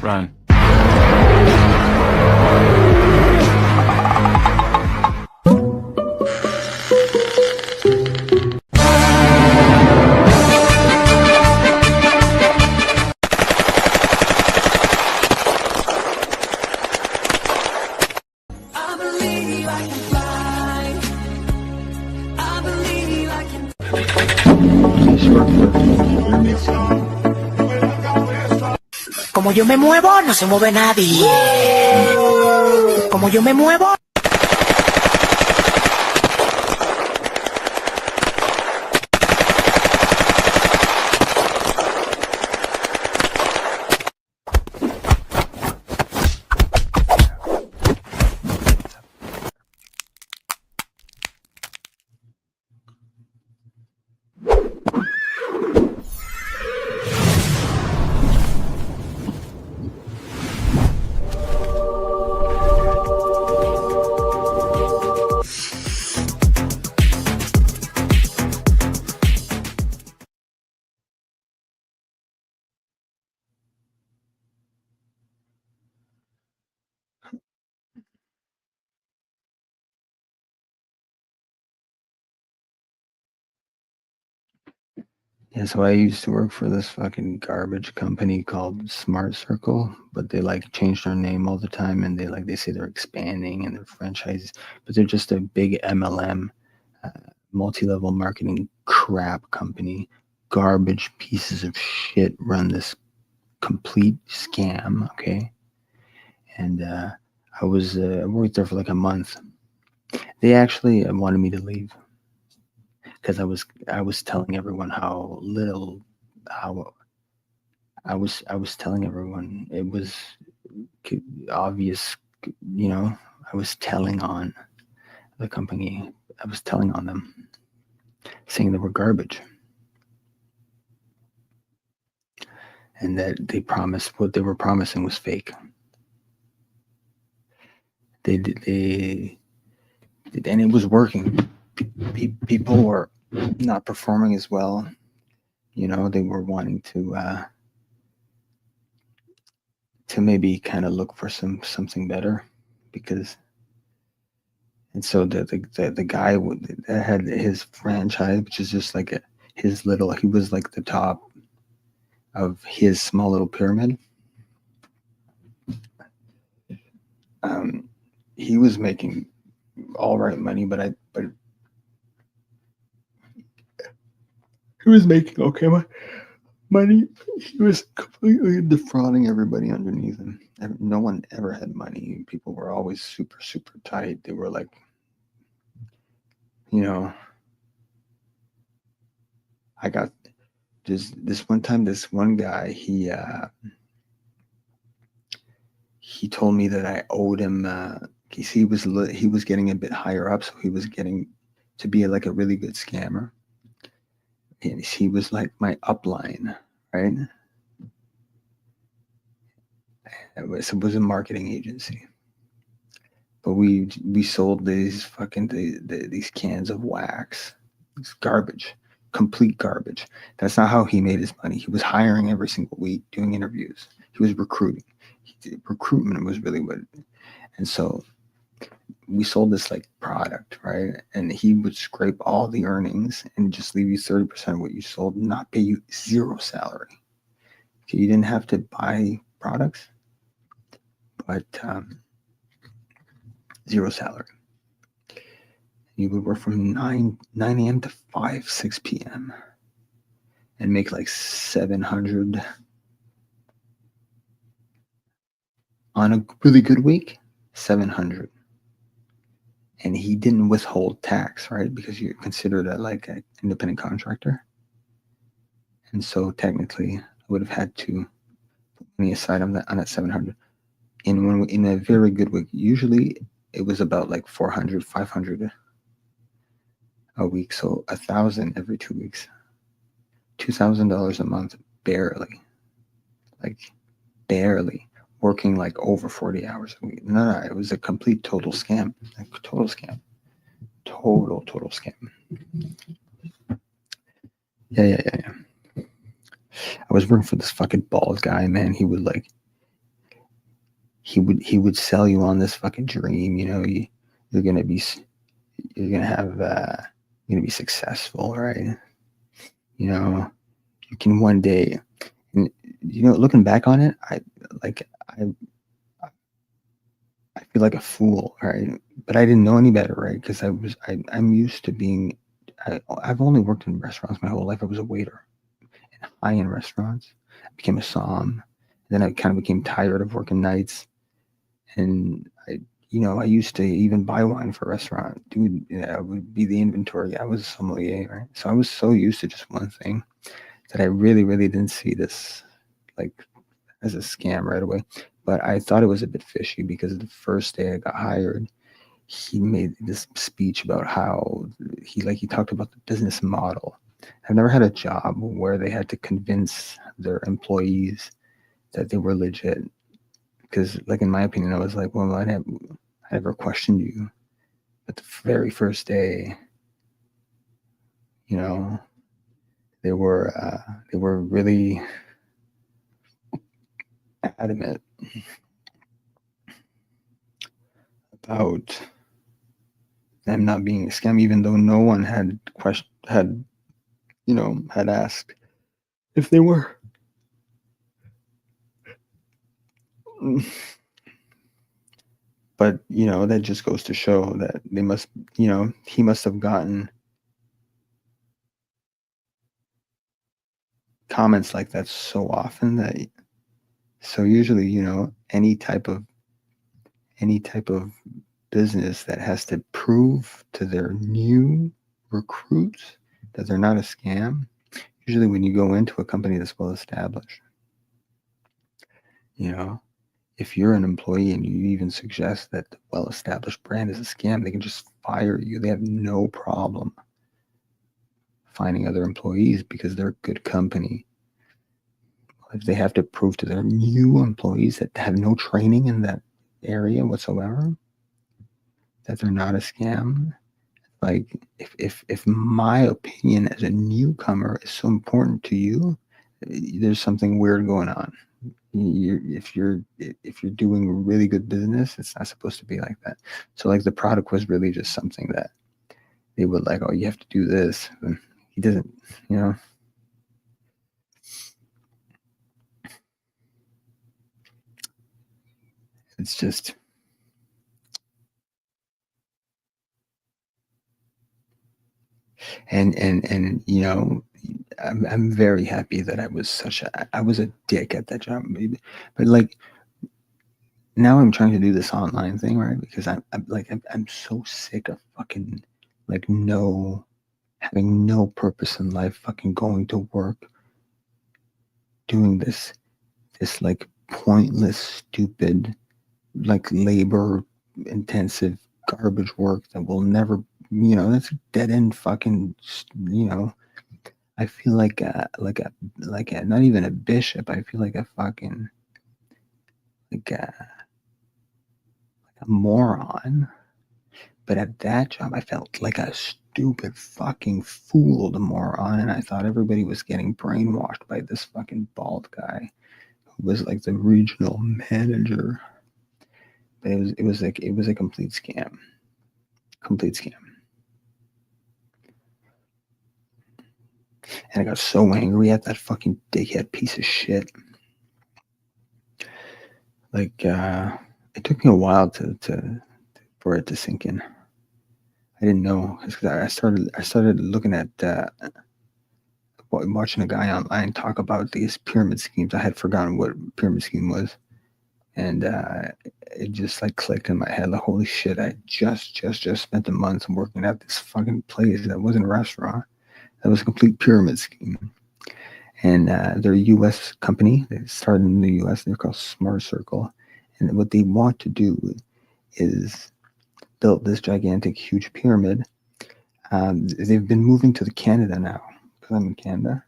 Run. Como yo me muevo, no se mueve nadie. Como yo me muevo. Yeah, so I used to work for this fucking garbage company called Smart Circle, but they like change their name all the time, and they say they're expanding and they're franchises, but they're just a big MLM, uh, multi-level marketing crap company. Garbage pieces of shit run this complete scam. Okay, and I worked there for like a month. They actually wanted me to leave because I was telling everyone how little how I was telling everyone it was obvious, you know. I was telling on the company. I was telling on them, saying they were garbage, and that they promised what they were promising was fake. They and it was working. People were not performing as well. You know, they were wanting to maybe kind of look for something better, because and so the guy that had his franchise, which is just like he was like the top of his small little pyramid. He was making all right money, but he was making okay money. He was completely defrauding everybody underneath him. No one ever had money. People were always super, super tight. They were like, you know, I got this one time, this one guy, he told me that I owed him, he was getting a bit higher up, so he was getting to be like a really good scammer. And he was like my upline, right? It was a marketing agency, but we sold these fucking these cans of wax. It's garbage, complete garbage. That's not how he made his money. He was hiring every single week, doing interviews. He was recruiting. Recruitment was really what. And so we sold this like product, right? And he would scrape all the earnings and just leave you 30% of what you sold, not pay you zero salary. Okay, you didn't have to buy products, but zero salary. You would work from 9 a.m. to 6 p.m. and make like 700 on a really good week, 700. And he didn't withhold tax, right? Because you're considered like an independent contractor. And so technically, I would have had to put money aside on that 700. In a very good week, usually it was about like 400, 500 a week. So 1,000 every 2 weeks, $2,000 a month, barely, like barely. Working like over 40 hours a week. No, it was a complete total scam. Like total scam. Total scam. Yeah. I was working for this fucking bald guy, man. He would like he would sell you on this fucking dream. You're gonna be you're gonna have you're gonna be successful, right? You can one day, and looking back on it, like I I feel like a fool, right? But I didn't know any better, right? Because I'm used to being. I've only worked in restaurants my whole life. I was a waiter in high-end restaurants. I became a som. Then I kind of became tired of working nights, and I used to even buy wine for a restaurant. Dude, I would be the inventory. I was a sommelier, right? So I was so used to just one thing that I really, really didn't see this like as a scam right away. But I thought it was a bit fishy because the first day I got hired, he made this speech about how he talked about the business model. I've never had a job where they had to convince their employees that they were legit. Because, like, in my opinion, I was like, well, I never questioned you. But the very first day, you know, they were really adamant about them not being a scam, even though no one had had asked if they were. But that just goes to show that they must, he must have gotten comments like that so often that so usually, any type of business that has to prove to their new recruits that they're not a scam. Usually when you go into a company that's well established, if you're an employee and you even suggest that the well established brand is a scam, they can just fire you. They have no problem finding other employees because they're a good company. If they have to prove to their new employees that have no training in that area whatsoever that they're not a scam, like if my opinion as a newcomer is so important to you, there's something weird going on. If you're doing really good business, it's not supposed to be like that. So like the product was really just something that they would like, oh, you have to do this. And he doesn't, it's just. And I'm very happy that I was a dick at that job, maybe. But like now I'm trying to do this online thing, right? Because I'm so sick of fucking like having no purpose in life, fucking going to work, doing this like pointless, stupid, like labor intensive garbage work that will never, that's dead end fucking, I feel like not even a bishop. I feel like a fucking like a moron. But at that job, I felt like a stupid fucking fooled moron, and I thought everybody was getting brainwashed by this fucking bald guy who was like the regional manager. But it was a complete scam, complete scam. And I got so angry at that fucking dickhead piece of shit. Like it took me a while for it to sink in. I didn't know because I started looking at watching a guy online talk about these pyramid schemes. I had forgotten what pyramid scheme was, and it just like clicked in my head. Like, holy shit! I just spent a month working at this fucking place that wasn't a restaurant. That was a complete pyramid scheme. And they're a U.S. company. They started in the U.S. They're called Smart Circle, and what they want to do is built this gigantic, huge pyramid. They've been moving to Canada now because I'm in Canada.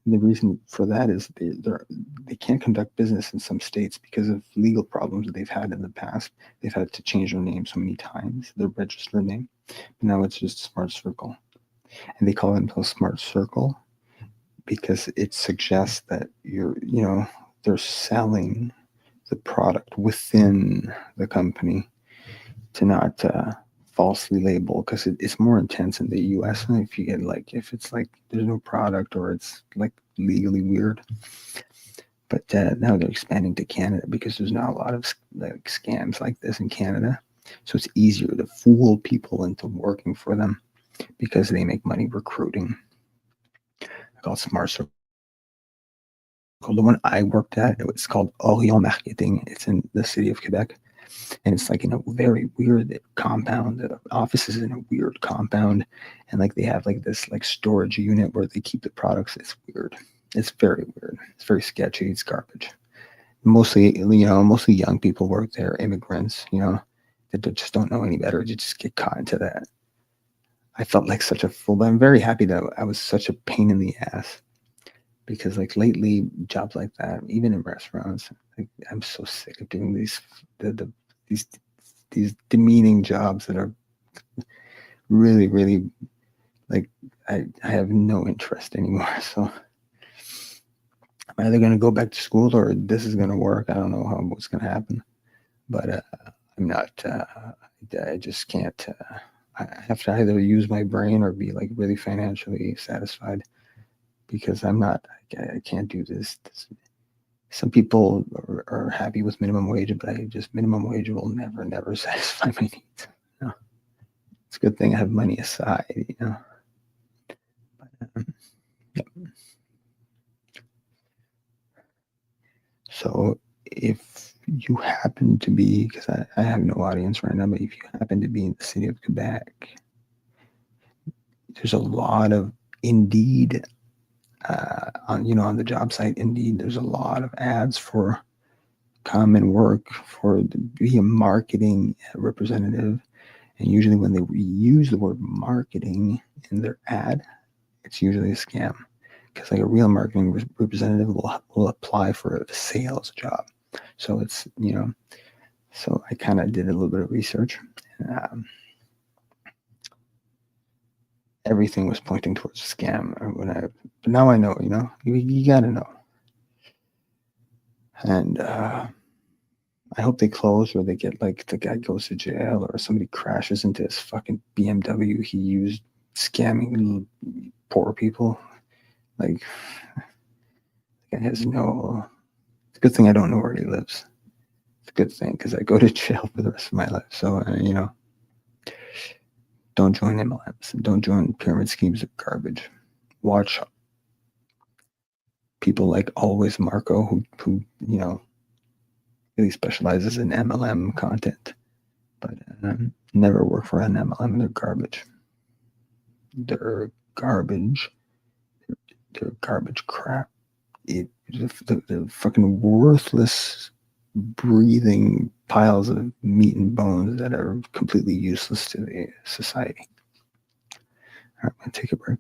And the reason for that is they can't conduct business in some states because of legal problems that they've had in the past. They've had to change their name so many times, their registered name. But now it's just Smart Circle. And they call themselves Smart Circle because it suggests that they're selling the product within the company to not falsely label, because it's more intense in the US. And if you get like, if it's like there's no product or it's like legally weird. But now they're expanding to Canada because there's not a lot of like scams like this in Canada. So it's easier to fool people into working for them because they make money recruiting. I call it Smart Circle. The one I worked at, it's called Orion Marketing. It's in the city of Quebec. And it's like in a very weird compound. The office is in a weird compound. And like they have like this like storage unit where they keep the products. It's weird. It's very weird. It's very sketchy. It's garbage. Mostly, mostly young people work there, immigrants, that just don't know any better. You just get caught into that. I felt like such a fool, but I'm very happy that I was such a pain in the ass, because like lately, jobs like that, even in restaurants, like, I'm so sick of doing these demeaning jobs that are really, really like I have no interest anymore. So I'm either going to go back to school or this is going to work. I don't know what's going to happen, but I'm not. I just can't. I have to either use my brain or be like really financially satisfied, because I'm not. I can't do this. Some people are happy with minimum wage, but minimum wage will never satisfy my needs. It's a good thing I have money aside. But, yep. So if you happen to be, because I have no audience right now, but if you happen to be in the city of Quebec, there's a lot of Indeed on the job site Indeed. There's a lot of ads for come and work to be a marketing representative. And usually when they use the word marketing in their ad, it's usually a scam, because like a real marketing representative will apply for a sales job. So it's, so I kind of did a little bit of research. Everything was pointing towards a scam. But now I know, you got to know. And I hope they close, or they get like the guy goes to jail, or somebody crashes into his fucking BMW he used scamming poor people. Like, the guy has no. It's a good thing I don't know where he lives. It's a good thing, because I go to jail for the rest of my life. So don't join MLMs. Don't join pyramid schemes of garbage. Watch people like Always Marco, who really specializes in MLM content, but never work for an MLM. They're garbage. They're garbage. They're garbage crap. They're fucking worthless, breathing piles of meat and bones that are completely useless to the society. All right, I'm gonna take a break.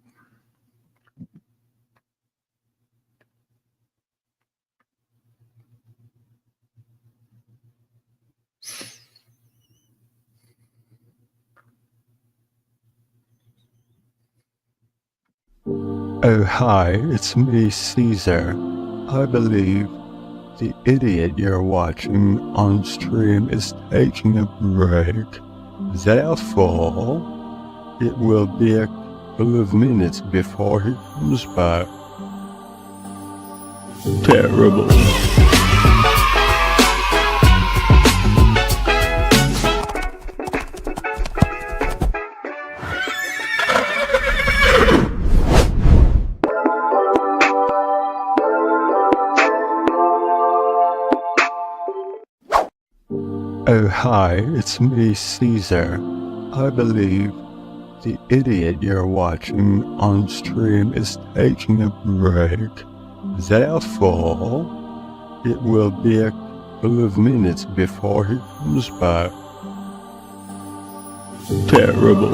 Oh, hi, it's me, Caesar. I believe the idiot you're watching on stream is taking a break. Therefore, it will be a couple of minutes before he comes back. Terrible. Oh, hi, it's me, Caesar. I believe the idiot you're watching on stream is taking a break. Therefore, it will be a couple of minutes before he comes back. Terrible.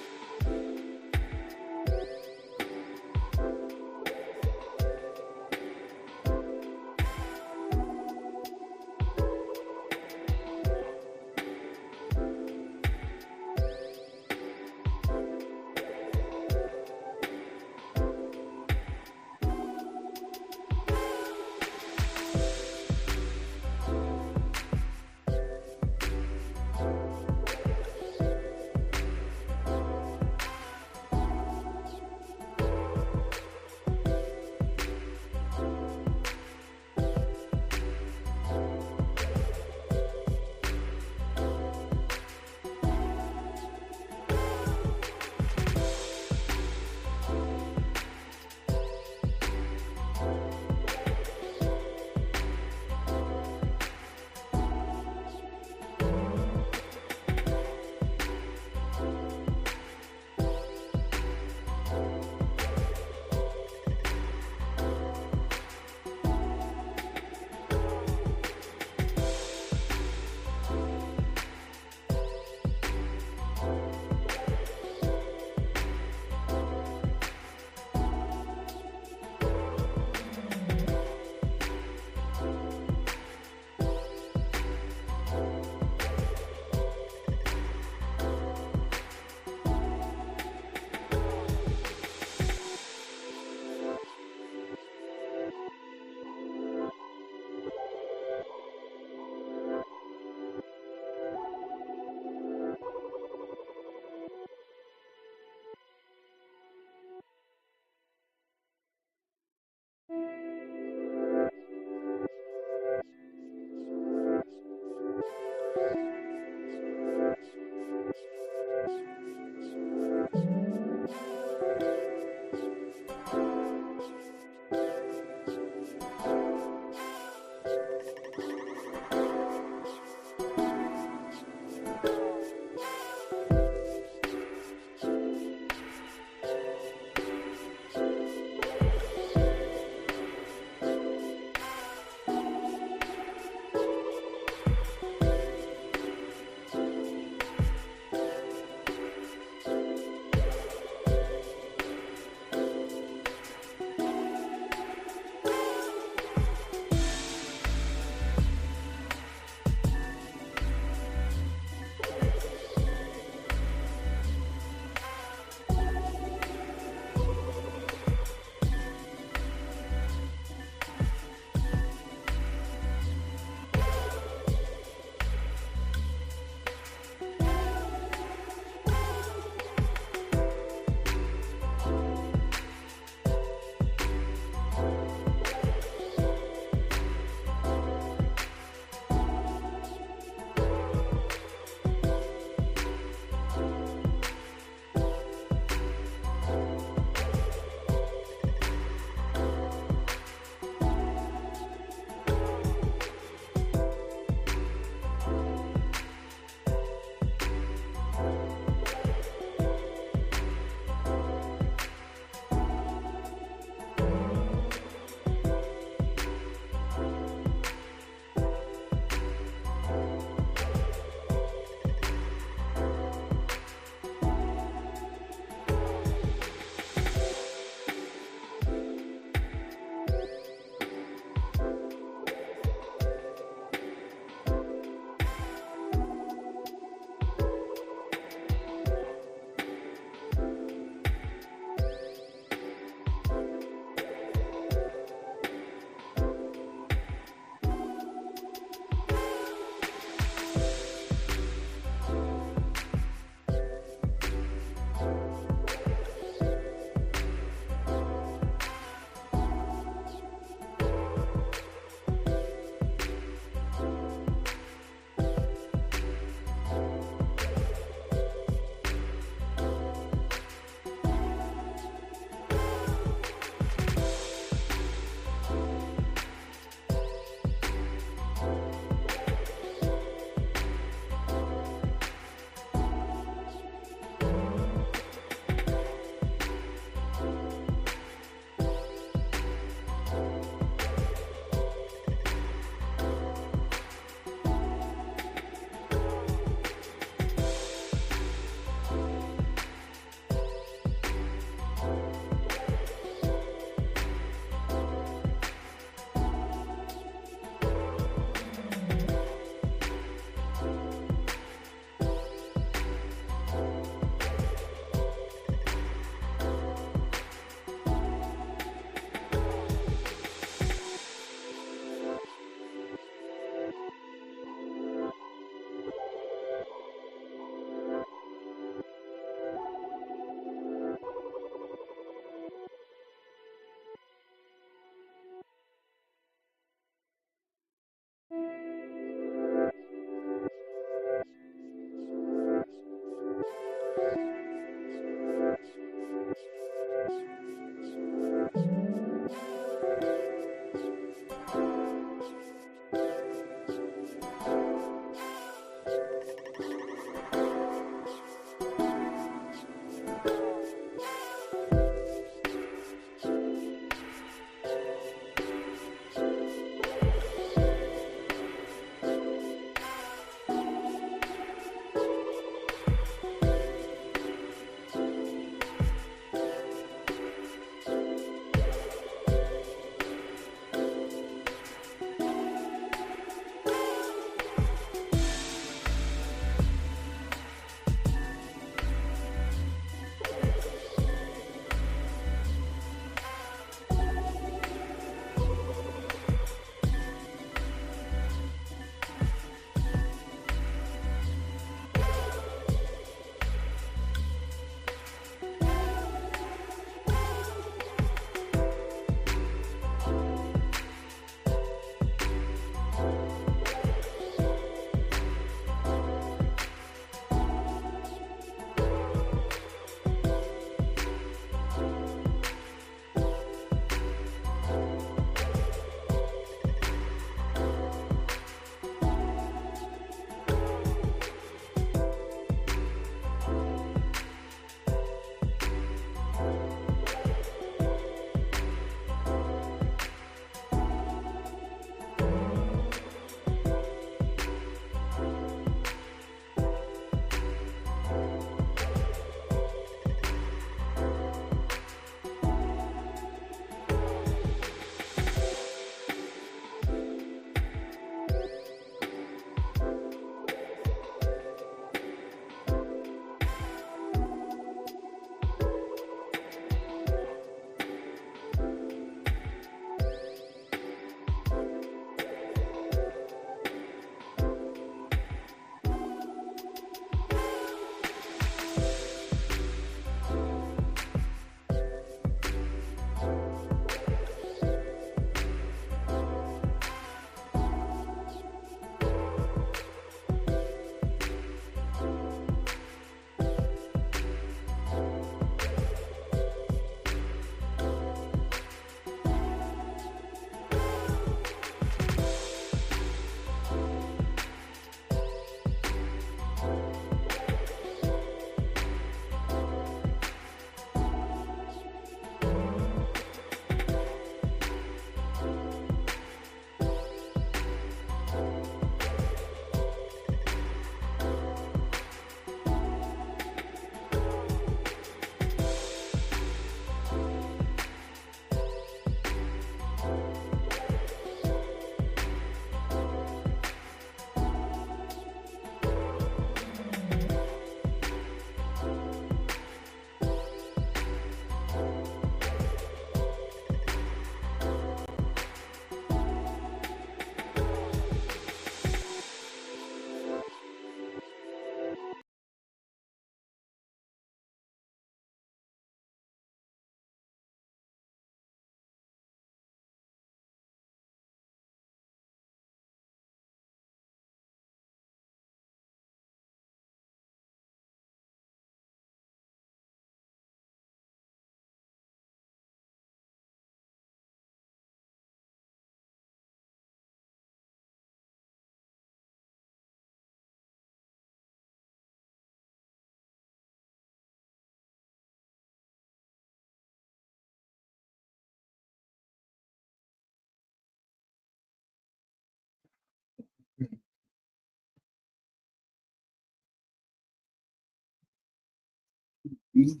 already.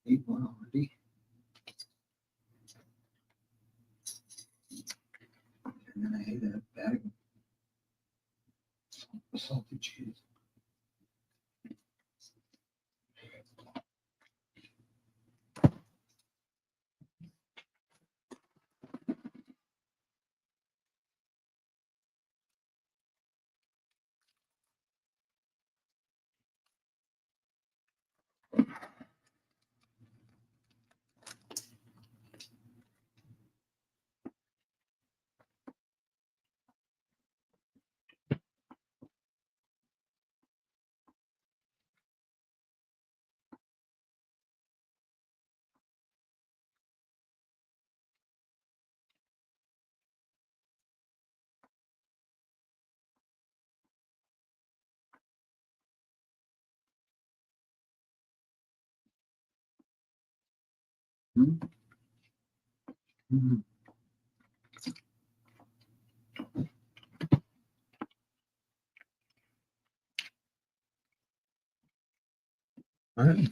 8-1 already. And then I hate that bag of salty cheese. Mm-hmm. Mm-hmm. All right.